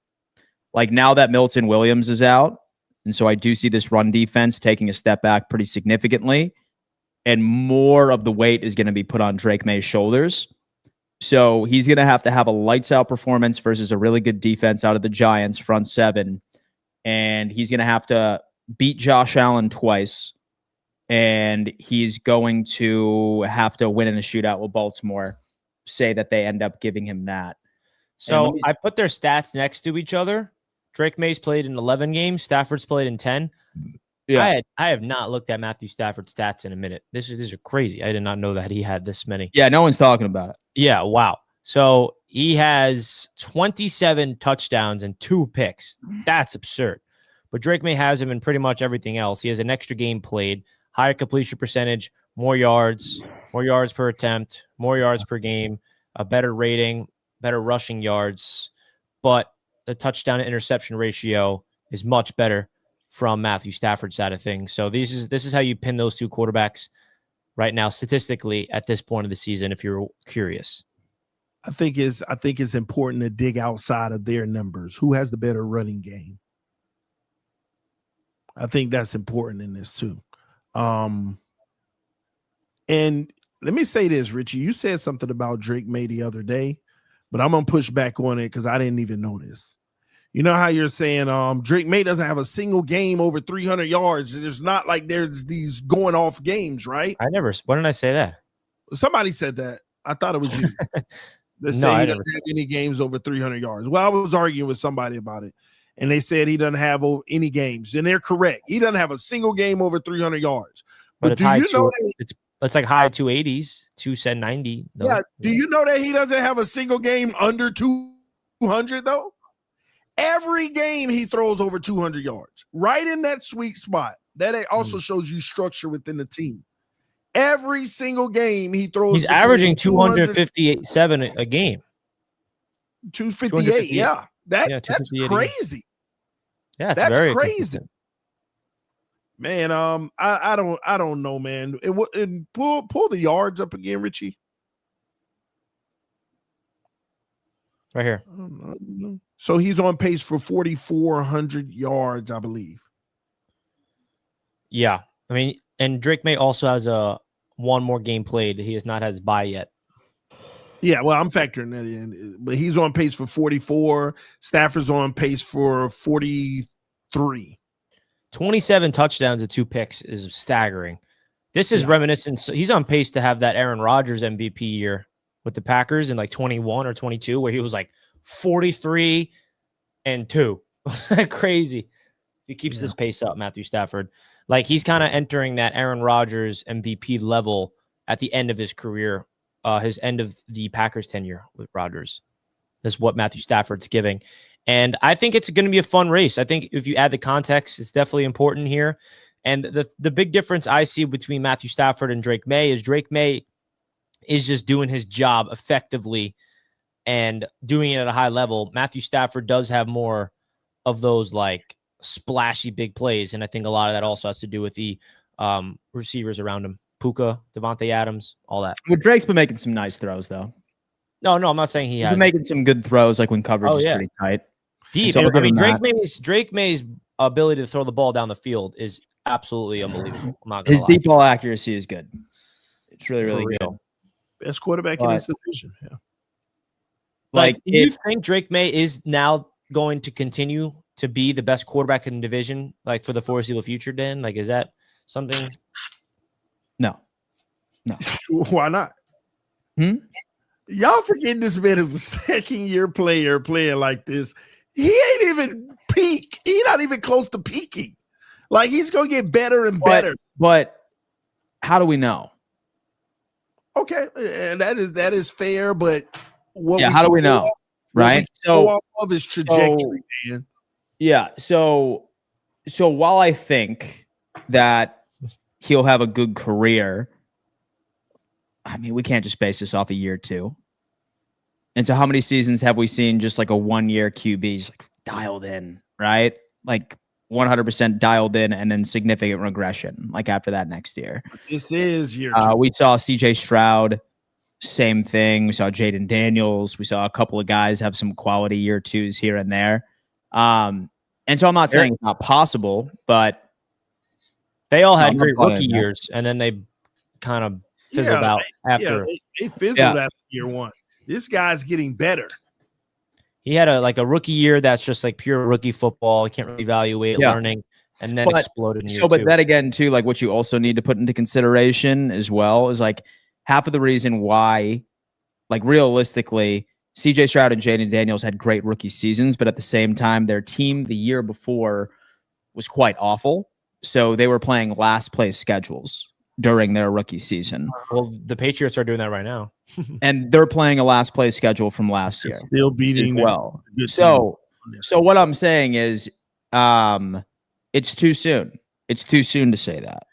Now that Milton Williams is out, and so I do see this run defense taking a step back pretty significantly, and more of the weight is going to be put on Drake May's shoulders. So he's going to have a lights-out performance versus a really good defense out of the Giants front seven, and he's going to have to beat Josh Allen twice, and he's going to have to win in the shootout with Baltimore, say that they end up giving him that. So I put their stats next to each other. Drake May's played in 11 games. Stafford's played in 10. Yeah. I have not looked at Matthew Stafford's stats in a minute. These are crazy. I did not know that he had this many. Yeah, no one's talking about it. Yeah, wow. So he has 27 touchdowns and 2 picks. That's absurd. But Drake May has him in pretty much everything else. He has an extra game played, higher completion percentage, more yards per attempt, more yards per game, a better rating, better rushing yards. But the touchdown to interception ratio is much better from Matthew Stafford's side of things. So this is how you pin those 2 quarterbacks right now statistically at this point of the season, if you're curious. I think it's important to dig outside of their numbers. Who has the better running game? I think that's important in this too. And let me say this, Richie, you said something about Drake May the other day, but I'm going to push back on it because I didn't even know this. You know how you're saying Drake May doesn't have a single game over 300 yards. There's not there's these going off games, right? When did I say that? Somebody said that. I thought it was you. that say he doesn't have any games over 300 yards. Well, I was arguing with somebody about it, and they said he doesn't have any games, and they're correct. He doesn't have a single game over 300 yards. But do you know that it's like high 280s, 290? No. Yeah. Do you know that he doesn't have a single game under 200 though? Every game he throws over 200 yards, right in that sweet spot. That also shows you structure within the team. Every single game he throws. He's averaging 257 a game. 258. Yeah. That's crazy. Yeah, that's very crazy. Consistent. Man, I don't know, man. Pull the yards up again, Richie. Right here. So he's on pace for 4,400 yards, I believe. Yeah, I mean, and Drake May also has one more game played. He has not had his bye yet. Yeah, well, I'm factoring that in, but he's on pace for 44. Stafford's on pace for 43. 27 touchdowns and 2 picks is staggering. This is reminiscent. So he's on pace to have that Aaron Rodgers MVP year with the Packers in like 21 or 22, where he was like 43 and 2. Crazy. He keeps this pace up, Matthew Stafford. Like he's kind of entering that Aaron Rodgers MVP level at the end of his career, his end of the Packers tenure with Rodgers. That's what Matthew Stafford's giving. And I think it's going to be a fun race. I think if you add the context, it's definitely important here. And the big difference I see between Matthew Stafford and Drake May is just doing his job effectively and doing it at a high level. Matthew Stafford does have more of those like splashy big plays. And I think a lot of that also has to do with the receivers around him. Puka, Devontae Adams, all that. Well, Drake's been making some nice throws, though. No, I'm not saying he's been making some good throws, like when coverage is pretty tight. Deep. I mean, Drake May's ability to throw the ball down the field is absolutely unbelievable. I'm not gonna lie. Deep ball accuracy is good. It's really, really good. Best quarterback in his division. Yeah. Like, do you think Drake May is now going to continue to be the best quarterback in the division, like for the foreseeable future, Dan? Like, is that something? No. Why not? Y'all forget this man is a second-year player playing like this. He ain't even peak. He's not even close to peaking. Like, he's going to get better and better. But how do we know? Okay, and that is fair, but how do we know? Right? So off of his trajectory, man. Yeah, so while I think that he'll have a good career, I mean, we can't just base this off a year two. And so how many seasons have we seen just like a 1-year QB just like dialed in, right? Like 100% dialed in and then significant regression like after that next year. This is year two. We saw CJ Stroud, same thing. We saw Jaden Daniels. We saw a couple of guys have some quality year twos here and there. And so I'm not saying it's not possible, but they all had great rookie years, and then they kind of fizzled out after. They fizzled after year one. This guy's getting better. He had a rookie year that's just like pure rookie football. He can't really evaluate learning, and then exploded in year two. But then again, too, like what you also need to put into consideration as well is like half of the reason why, like realistically, CJ Stroud and Jaden Daniels had great rookie seasons, but at the same time, their team the year before was quite awful. So they were playing last place schedules during their rookie season. Well, the Patriots are doing that right now. And they're playing a last place schedule from last year. Still beating well. So what I'm saying is it's too soon. It's too soon to say that.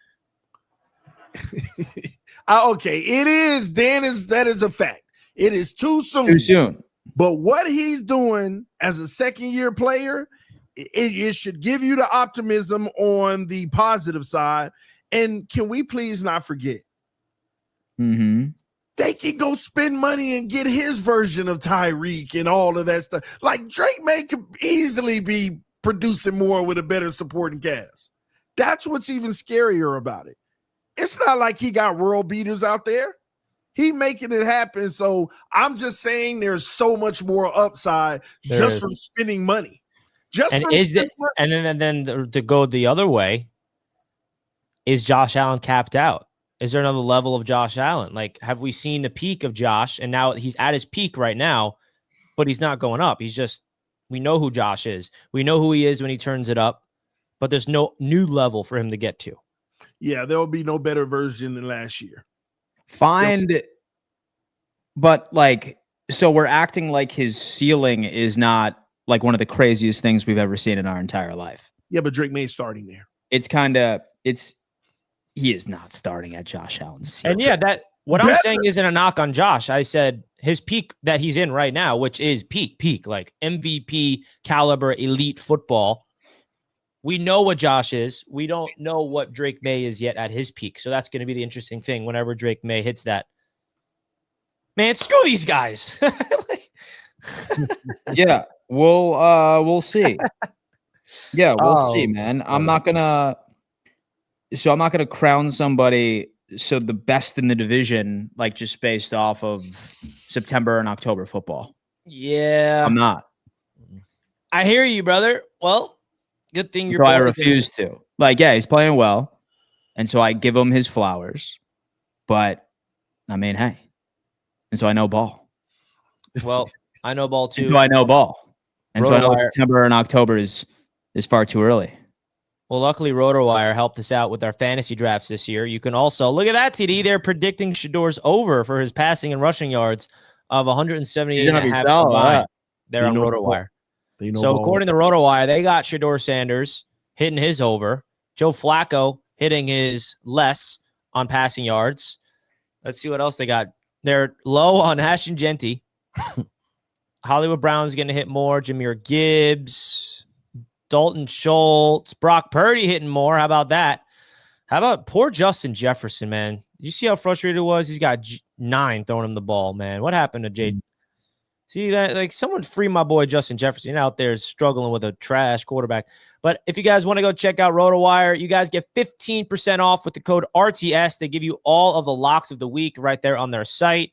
Okay, it is. That is a fact. It is too soon. Too soon. But what he's doing as a second-year player, it should give you the optimism on the positive side. And can we please not forget? They can go spend money and get his version of Tyreek and all of that stuff. Like Drake May could easily be producing more with a better supporting cast. That's what's even scarier about it. It's not like he got world beaters out there. He making it happen. So I'm just saying there's so much more upside from spending money. And then to go the other way, is Josh Allen capped out? is there another level of Josh Allen? Like, have we seen the peak of Josh? And now he's at his peak right now, but he's not going up. We know who Josh is. We know who he is when he turns it up, but there's no new level for him to get to. Yeah, there will be no better version than last year. But like, so we're acting like his ceiling is not like one of the craziest things we've ever seen in our entire life. Yeah, but Drake May's starting there. He is not starting at Josh Allen's ceiling. And what I'm saying isn't a knock on Josh. I said his peak that he's in right now, which is peak, like MVP caliber elite football. We know what Josh is. We don't know what Drake May is yet at his peak. So that's going to be the interesting thing whenever Drake May hits that. Man, screw these guys. Yeah, we'll see. Yeah, we'll see, man. I'm not gonna crown somebody the best in the division, like just based off of September and October football. Yeah, I'm not. I hear you, brother. Well, good thing you're. So I refuse to. Like, yeah, he's playing well, and so I give him his flowers. But I mean, hey, and so I know ball. Well, I know ball too. And so I know ball, and so I know September and October is far too early. Well, luckily, RotoWire helped us out with our fantasy drafts this year. You can also look at that, TD. They're predicting Shedeur's over for his passing and rushing yards of 178.5. They're on RotoWire. So according to RotoWire, they got Shedeur Sanders hitting his over, Joe Flacco hitting his less on passing yards. Let's see what else they got. They're low on Ashton Jeanty. Hollywood Brown's going to hit more. Jahmyr Gibbs. Dalton Schultz, Brock Purdy hitting more. How about that? How about poor Justin Jefferson, man? You see how frustrated he was? He's got 9 throwing him the ball, man. What happened to Jade? See that? Like, someone free my boy Justin Jefferson out there struggling with a trash quarterback. But if you guys want to go check out RotoWire, you guys get 15% off with the code RTS. They give you all of the locks of the week right there on their site.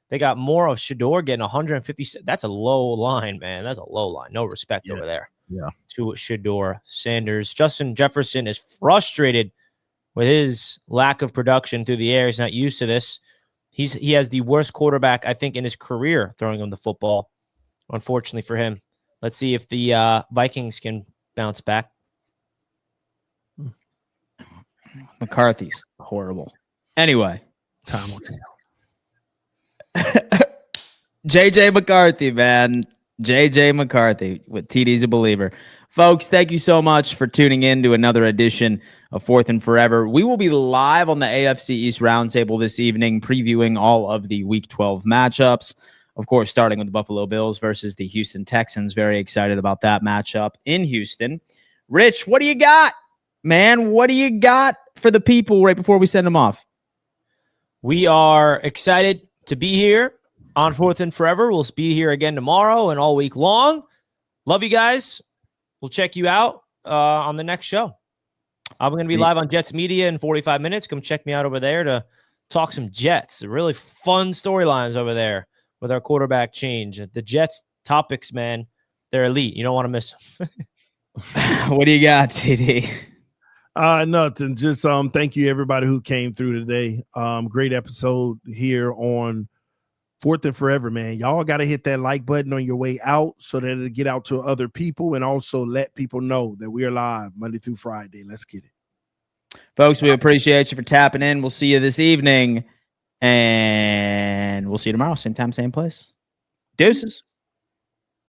They got more of Shedeur getting 150. That's a low line, man. That's a low line. No respect over there. Yeah. To Shedeur Sanders. Justin Jefferson is frustrated with his lack of production through the air. He's not used to this. He has the worst quarterback, I think, in his career throwing him the football, unfortunately for him. Let's see if the Vikings can bounce back. McCarthy's horrible. Anyway. Time will tell. JJ McCarthy, man. JJ McCarthy with TD's a believer. Folks, thank you so much for tuning in to another edition of Fourth and Forever. We will be live on the AFC East Roundtable this evening, previewing all of the Week 12 matchups. Of course, starting with the Buffalo Bills versus the Houston Texans. Very excited about that matchup in Houston. Rich, what do you got, man? What do you got for the people right before we send them off? We are excited to be here on Fourth and Forever. We'll be here again tomorrow and all week long. Love you guys. We'll check you out on the next show. I'm going to be live on Jets Media in 45 minutes. Come check me out over there to talk some Jets. Really fun storylines over there with our quarterback change. The Jets topics, man, they're elite. You don't want to miss them. What do you got, TD? Nothing. Just thank you everybody who came through today. Great episode here on Fourth and Forever, man. Y'all got to hit that like button on your way out so that it'll get out to other people, and also let people know that we are live Monday through Friday. Let's get it. Folks, we appreciate you for tapping in. We'll see you this evening, and we'll see you tomorrow. Same time, same place. Deuces.